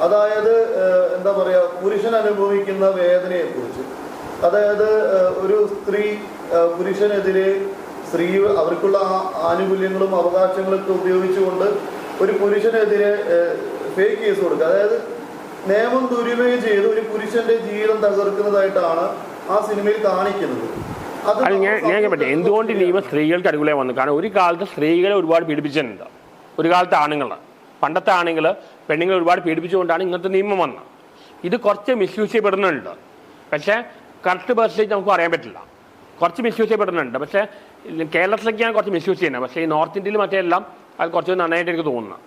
അതായത് എന്താ പറയാ, പുരുഷൻ അനുഭവിക്കുന്ന വേദനയെ കുറിച്ച്. അതായത് ഒരു സ്ത്രീ പുരുഷനെതിരെ സ്ത്രീ അവർക്കുള്ള ആനുകൂല്യങ്ങളും അവകാശങ്ങളൊക്കെ ഉപയോഗിച്ചുകൊണ്ട് ഒരു പുരുഷനെതിരെ ഫേക്ക് കേസ് കൊടുക്കുക. അതായത് നിയമം ദുരുപയോഗം ചെയ്ത് ഒരു പുരുഷന്റെ ജീവിതം തകർക്കുന്നതായിട്ടാണ് ആ സിനിമയിൽ കാണിക്കുന്നത്. അത് ഞാൻ പറ്റേ എന്തുകൊണ്ട് നിയമം സ്ത്രീകൾക്ക് അനുകൂലമായി വന്നു? കാരണം ഒരു കാലത്ത് സ്ത്രീകളെ ഒരുപാട് പീഡിപ്പിച്ചിട്ടുണ്ട്. ഒരു കാലത്ത് ആണുങ്ങൾ, പണ്ടത്തെ ആണുങ്ങൾ പെണ്ണുങ്ങളെ ഒരുപാട് പീഡിപ്പിച്ചുകൊണ്ടാണ് ഇങ്ങനത്തെ നിയമം വന്നത്. ഇത് കുറച്ച് മിസ്യൂസ് ചെയ്യപ്പെടുന്നുണ്ട്. പക്ഷേ കറക്റ്റ് പെർസെൻറ്റേജ് നമുക്ക് പറയാൻ പറ്റില്ല. കുറച്ച് മിസ്യൂസ് ചെയ്യപ്പെടുന്നുണ്ട്. പക്ഷേ കേരളത്തിലൊക്കെയാണ് കുറച്ച് മിസ്യൂസ് ചെയ്യുന്നത്. പക്ഷേ ഈ നോർത്ത് ഇന്ത്യയിൽ മറ്റെല്ലാം അത് കുറച്ച് നന്നായിട്ട് എനിക്ക് തോന്നുന്നു.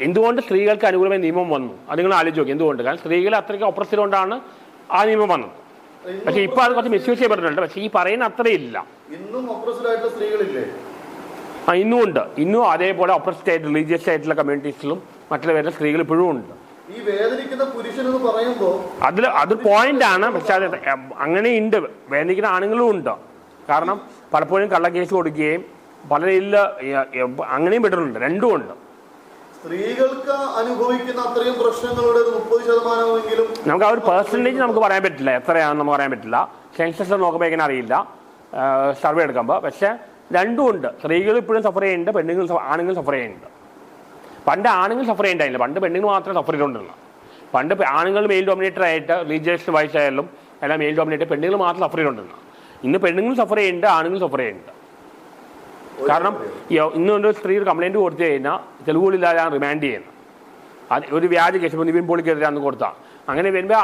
എന്തുകൊണ്ട് സ്ത്രീകൾക്ക് അനുകൂലമായ നിയമം വന്നു അത് നിങ്ങൾ ആലോചിച്ച് നോക്കി. എന്തുകൊണ്ട്? കാരണം സ്ത്രീകൾ അത്രയ്ക്ക് ഒപ്രസ് കൊണ്ടാണ് ആ നിയമം വന്നത്. പക്ഷെ ഇപ്പൊ അത് കുറച്ച് മിസ്യൂസ് ചെയ്യപ്പെടുന്നുണ്ട്. പക്ഷെ ഈ പറയുന്ന അത്രയില്ല. ഇന്നും ഉണ്ട്. ഇന്നും അതേപോലെ ഒപ്രസ്ഡ് ആയിട്ട് റിലീജിയസ് ആയിട്ടുള്ള കമ്മ്യൂണിറ്റീസിലും മറ്റുള്ള പേരുടെ സ്ത്രീകൾ ഇപ്പോഴും ഉണ്ട്. അത് പോയിന്റ് ആണ്. പക്ഷെ അത് അങ്ങനെയുണ്ട്. വേദനിക്കുന്ന ആണുങ്ങളും ഉണ്ട്. കാരണം പലപ്പോഴും കള്ളക്കേസ് കൊടുക്കുകയും പലരില്ല അങ്ങനെയും പെട്ടിട്ടുണ്ട്. രണ്ടും ഉണ്ട്. സ്ത്രീകൾക്ക് അനുഭവിക്കുന്ന അത്രയും പ്രശ്നങ്ങളുടെ 30% നമുക്ക് ആ ഒരു പെർസെൻറ്റേജ് നമുക്ക് പറയാൻ പറ്റില്ല. എത്രയാണെന്ന് നമുക്ക് പറയാൻ പറ്റില്ല. സെൻസസ് നോക്കുമ്പോൾ എങ്ങനെ അറിയില്ല, സർവേ എടുക്കുമ്പോൾ. പക്ഷെ രണ്ടും ഉണ്ട്. സ്ത്രീകൾ ഇപ്പോഴും സഫർ ചെയ്യുന്നുണ്ട്, ആണുങ്ങൾ സഫർ ചെയ്യുന്നുണ്ട്. പണ്ട് ആണുങ്ങൾ സഫർ ചെയ്യണ്ടായില്ല. പണ്ട് പെണ്ണുങ്ങൾ മാത്രമേ സഫർ ചെയ്തുകൊണ്ടിരുന്നു. പണ്ട് ആണുങ്ങൾ മെയിൽ ഡോമിനേറ്റർ ആയിട്ട് റിലീജിയസ് വൈസ് ആയാലും എല്ലാം മെയിൽ ഡോമിനേറ്റർ, പെണ്ണുങ്ങൾ മാത്രം സഫർ ചെയ്തുകൊണ്ടിരുന്നു. ഇന്ന് പെണ്ണുങ്ങൾ സഫർ ചെയ്യുന്നുണ്ട്, ആണുങ്ങൾ സഫർ ചെയ്യുന്നുണ്ട്. കാരണം ഇന്നൊരു സ്ത്രീ കംപ്ലൈൻറ്റ് കൊടുത്തു കഴിഞ്ഞാൽ തെളിവുകളില്ലാതാണ് റിമാൻഡ് ചെയ്യുന്നത്. അത് ഒരു വ്യാജ കേസ്, ഇപ്പോൾ നിവിൻ പോളിക്കെതിരെ അന്ന് കൊടുത്താൽ അങ്ങനെ വരുമ്പോൾ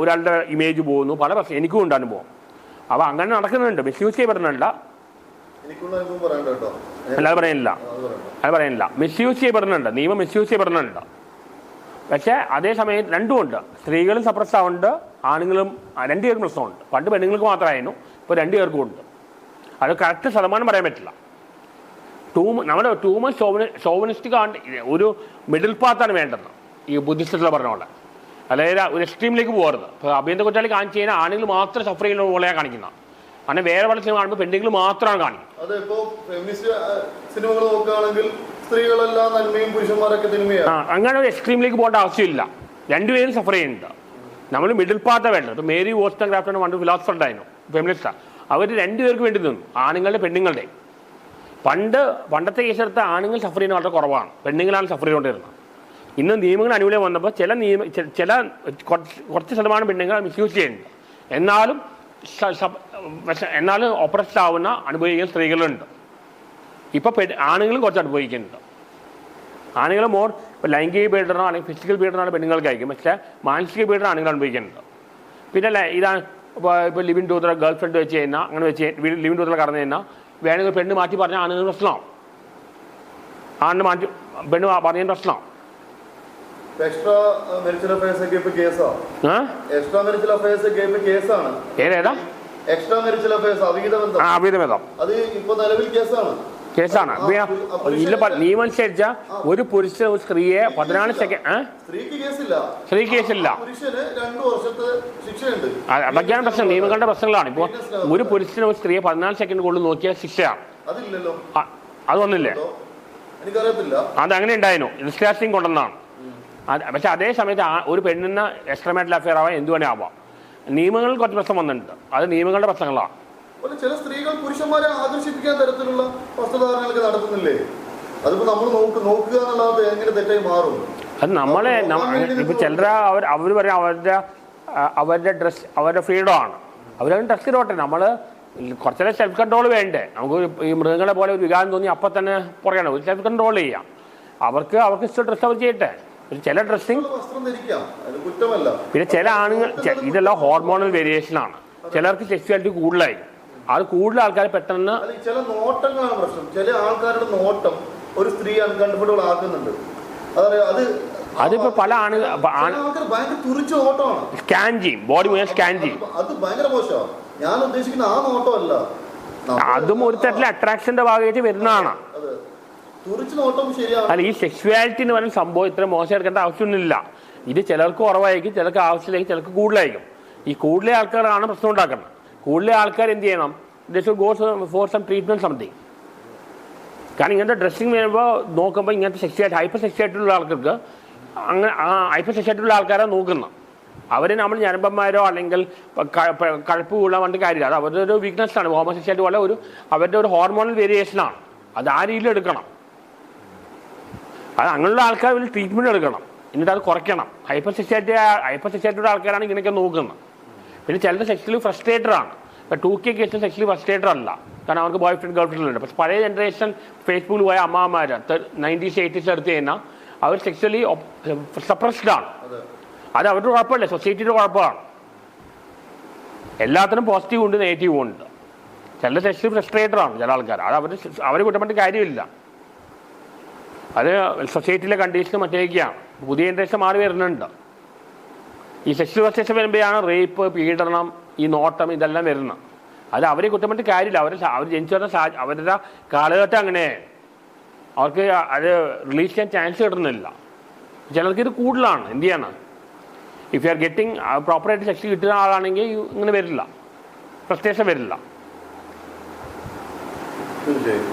ഒരാളുടെ ഇമേജ് പോകുന്നു. പല പ്രശ്നം എനിക്കും ഉണ്ട് അനുഭവം. അപ്പോൾ അങ്ങനെ നടക്കുന്നുണ്ട്. മിസ്യൂസ് ചെയ്യപ്പെടുന്നുണ്ട്. അല്ലാതെ പറയാനില്ല. മിസ്യൂസ് ചെയ്യപ്പെടുന്നുണ്ട്. നിയമം മിസ്യൂസ് ചെയ്യപ്പെടുന്നുണ്ട്. പക്ഷേ അതേസമയം രണ്ടും ഉണ്ട്. സ്ത്രീകളും സപ്രസ് ആവുന്നുണ്ട്, ആണുങ്ങളും രണ്ടുപേർക്കും പ്രശ്നമുണ്ട്. പണ്ട് പെണ്ണുങ്ങൾക്ക് മാത്രമായിരുന്നു, ഇപ്പോൾ രണ്ടുപേർക്കും ഉണ്ട്. അത് കറക്റ്റ് ശതമാനം പറയാൻ പറ്റില്ല. നമ്മുടെ ടൂ മച്ച് ഷോവനിസ്റ്റിക് ആണ്. ഒരു മിഡിൽ പാത്താണ് വേണ്ടത് ഈ ബുദ്ധിസ്റ്റിൽ പറഞ്ഞ പോലെ. അതായത് ഒരു എക്സ്ട്രീമിലേക്ക് പോകരുത്. ഇപ്പോൾ അഭ്യന്തര കുറ്റവാളി കാണിച്ചു കഴിഞ്ഞാൽ ആണുങ്ങൾ മാത്രം സഫർ ചെയ്യുന്ന പോലെയാണ് കാണിക്കുന്നത്. അങ്ങനെ വേറെ പല സിനിമ കാണുമ്പോൾ പെണ്ണുങ്ങൾ മാത്രമാണ് കാണിക്കുന്നത്. അങ്ങനെ ഒരു എക്സ്ട്രീമിലേക്ക് പോകേണ്ട ആവശ്യമില്ല. രണ്ടുപേരും സഫർ ചെയ്യുന്നുണ്ട്. നമ്മൾ മിഡിൽ പാത്താണ് വേണ്ടത്. ഇപ്പോൾ മേരി വോസ്റ്റൻക്രാഫ്റ്റ് പണ്ട് ഫിലോസഫർ ഉണ്ടായിരുന്നു, ഫെമിനിസ്റ്റാണ്. അവർ രണ്ടുപേർക്ക് വേണ്ടി നിന്നു, ആണുങ്ങളുടെ പെണ്ണുങ്ങളുടെ. പണ്ടത്തെ കേസെടുത്ത ആണുങ്ങൾ സഫർ ചെയ്യുന്ന വളരെ കുറവാണ്, പെണ്ണുങ്ങളാണ് സഫർ ചെയ്തുകൊണ്ടിരുന്നത്. ഇന്ന് നിയമങ്ങൾ അനുകൂലം വന്നപ്പോൾ ചില കുറച്ച് ശതമാനം പെണ്ണുങ്ങൾ മിസ്യൂസ് ചെയ്യുന്നുണ്ട്. എന്നാലും ഓപ്പറേഷൻ ആവുന്ന അനുഭവിക്കുന്ന സ്ത്രീകളുണ്ട്. ഇപ്പോൾ ആണുങ്ങളും കുറച്ച് അനുഭവിക്കുന്നുണ്ട്. ആണുങ്ങൾ മോർ ഇപ്പോൾ ലൈംഗിക പീഡനമോ അല്ലെങ്കിൽ ഫിസിക്കൽ പീഡനമാണ് പെണ്ണുങ്ങൾക്കായിരിക്കും. പക്ഷേ മാനസിക പീഡനം ആണുങ്ങൾ അനുഭവിക്കുന്നുണ്ട്. പിന്നെ ഇതാണ് ഇപ്പോൾ ലിവിൻ ടൂതർ ഗേൾ ഫ്രണ്ട് വെച്ച് കഴിഞ്ഞാൽ അങ്ങനെ ലിവിൻ ടൂതർ കടന്നു കഴിഞ്ഞാൽ വേണമെങ്കിൽ പെണ്ണ് മാറ്റി പറഞ്ഞാൽ ആണുങ്ങൾ പ്രശ്നമാവും. ആണിന് മാറ്റി പെണ്ണ് പറഞ്ഞ പ്രശ്നമാവും. കേസാണ്. നിയമമനുസരിച്ച ഒരു പുരുഷൻ ഒരു സ്ത്രീയെ 14 സെക്കൻഡ് സ്ത്രീ കേസില്ല. അതൊക്കെയാണ് പ്രശ്നം. നിയമങ്ങളുടെ പ്രശ്നങ്ങളാണ്. ഇപ്പോൾ ഒരു പുരുഷന് ഒരു സ്ത്രീയെ 14 സെക്കൻഡ് കൊണ്ട് നോക്കിയാൽ ശിക്ഷയാണ്. അതൊന്നില്ലേ? അതങ്ങനെ ഉണ്ടായിരുന്നു. ഡിസ്കാസ്റ്റിംഗ് കൊണ്ടെന്നാണ്. പക്ഷെ അതേ സമയത്ത് ഒരു പെണ്ണിന് എക്സ്ട്രാമാരിറ്റൽ അഫെയർ ആവാൻ എന്തുവേണേ ആവാം. നിയമങ്ങളിൽ കുറച്ച് പ്രശ്നം വന്നിട്ടുണ്ട്. അത് നിയമങ്ങളുടെ പ്രശ്നങ്ങളാണ്. ചില സ്ത്രീകൾ പുരുഷന്മാരെ ആകർഷിപ്പിക്കാൻ തരത്തിലുള്ള വസ്ത്രധാരണങ്ങളൊക്കെ നടത്തുന്നില്ലേ? അതിപ്പോ നമ്മൾ നോക്കുക എന്നുള്ളത് എങ്ങനെ തെറ്റായി മാറും? അത് നമ്മളെ ഇപ്പൊ ചിലർ അവർ പറയാം അവരുടെ ഡ്രസ് അവരുടെ ഫ്രീഡം ആണ്. അവരത് ഡ്രസ് ഇടോട്ടെ. നമ്മൾ കുറച്ചൊക്കെ സെൽഫ് കൺട്രോൾ വേണ്ടേ? നമുക്ക് ഈ മൃഗങ്ങളെ പോലെ ഒരു വികാരം തോന്നി അപ്പം തന്നെ പറയണം. ഒരു സെൽഫ് കൺട്രോൾ ചെയ്യാം. അവർക്ക് ഇഷ്ടം ഡ്രസ്സ് അവർ ചെയ്യട്ടെ. ചില ഡ്രസ്സിങ് പിന്നെ ചില ആണുങ്ങൾ ഇതെല്ലാം ഹോർമോണൽ വേരിയേഷൻ ആണ്. ചിലർക്ക് സെക്സ്വാലിറ്റി കൂടുതലായി. അത് കൂടുതൽ ആൾക്കാർ പെട്ടെന്ന് ചില നോട്ടങ്ങളാണ് പ്രശ്നം. ചില ആൾക്കാരുടെ നോട്ടം ഒരു സ്ത്രീ അൺകംഫർട്ടബിൾ ആക്കുന്നുണ്ട്. അതിപ്പോ പല ആണുങ്ങൾ സ്കാൻ ചെയ്യും, ബോഡി മുഴുവൻ സ്കാൻ ചെയ്യും. അത് ഭയങ്കര മോശമാണ്. ഞാൻ ഉദ്ദേശിക്കുന്ന ആ നോട്ടമല്ല. അതും ഒരു തരത്തിലെ അട്രാക്ഷന്റെ ഭാഗമായിട്ട് വരുന്നതാണ്. അല്ല, ഈ സെക്സ്വാലിറ്റി എന്ന് പറയുന്ന സംഭവം ഇത്ര മോശം എടുക്കേണ്ട ആവശ്യമൊന്നുമില്ല. ഇത് ചിലർക്ക് കുറവായിരിക്കും, ചിലർക്ക് ആവശ്യമില്ലായിരിക്കും, ചിലർക്ക് കൂടുതലായിരിക്കും. ഈ കൂടുതൽ ആൾക്കാരാണ് പ്രശ്നം ഉണ്ടാക്കുന്നത്. കൂടുതൽ ആൾക്കാർ എന്ത് ചെയ്യണം? Go for some treatment something. കാരണം ഇങ്ങനത്തെ ഡ്രസ്സിങ് വരുമ്പോൾ നോക്കുമ്പോൾ ഇങ്ങനത്തെ സെക്സ്വാലിറ്റി ഹൈപ്പർ സെക്സ്വാലിറ്റിയുള്ള ആൾക്കാർക്ക് അങ്ങനെ ഹൈപ്പർ സെക്സ്വാലിറ്റിയുള്ള ആൾക്കാരെ നോക്കുന്നത്. അവർ നമ്മൾ ഞരമ്പന്മാരോ അല്ലെങ്കിൽ കഴപ്പ് കൂടാൻ വേണ്ടി കാര്യമില്ല. അത് അവരുടെ ഒരു വീക്ക്നെസ്സാണ്. ഹോമോസെക്സ്വാലിറ്റി പോലെ അവരുടെ ഒരു ഹോർമോണൽ വേരിയേഷനാണ്. അത് ആ രീതിയിൽ എടുക്കണം. അത് അങ്ങനെയുള്ള ആൾക്കാർ വലിയ ട്രീറ്റ്മെൻറ്റ് എടുക്കണം. എന്നിട്ട് അത് കുറയ്ക്കണം. ഹൈപ്പർ സെക്സ്വാലിറ്റിയുടെ ആൾക്കാരാണ് ഇങ്ങനെയൊക്കെ നോക്കുന്നത്. പിന്നെ ചിലത് സെക്സ്വലി ഫ്രസ്ട്രേറ്റഡാണ്. ഇപ്പോൾ 2K കേസ് സെക്സ്വലി ഫ്രസ്ട്രേറ്റഡ് അല്ല, കാരണം അവർക്ക് ബോയ് ഫ്രണ്ട് ഗേൾ ഫ്രണ്ട് ഉണ്ട്. പക്ഷേ പഴയ ജനറേഷൻ ഫേസ്ബുക്കിൽ പോയ അമ്മമാർ 90s 80s എടുത്ത് കഴിഞ്ഞാൽ അവർ സെക്സ്വലി സപ്രസ്ഡ് ആണ്. അത് അവരുടെ കുഴപ്പമല്ല, സൊസൈറ്റിയുടെ കുഴപ്പമാണ്. എല്ലാത്തിനും പോസിറ്റീവ് ഉണ്ട്, നെഗറ്റീവ് ഉണ്ട്. ചില സെക്സ്വലി ഫ്രസ്ട്രേറ്റഡാണ് ചില ആൾക്കാർ. അത് അവരെ കുറ്റപ്പെട്ട് കാര്യമില്ല. അത് സൊസൈറ്റിയിലെ കണ്ടീഷന് മറ്റേക്കാണ്. പുതിയ ജനറേഷൻ മാറി വരുന്നുണ്ട്. ഈ സെക്സ്വൽ ഫ്രസ്ട്രേഷൻ വരുമ്പോഴാണ് റേപ്പ്, പീഡനം, ഈ നോട്ടം ഇതെല്ലാം വരുന്നത്. അത് അവരെ കുറ്റപ്പെട്ട് കാര്യമില്ല. അവർ ജനിച്ചു വരുന്ന അവരുടെ കാലഘട്ടം അങ്ങനെ അവർക്ക് അത് റിലീസ് ചെയ്യാൻ ചാൻസ് കിട്ടുന്നില്ല. ചിലർക്ക് ഇത് കൂടുതലാണ്. എന്ത് ചെയ്യണം? ഇഫ് യു ആർ ഗെറ്റിംഗ് പ്രോപ്പറായിട്ട് സെക്സ് കിട്ടുന്ന ആളാണെങ്കിൽ ഇങ്ങനെ വരില്ല, ഫ്രസ്ട്രേഷൻ വരില്ല. തീർച്ചയായും.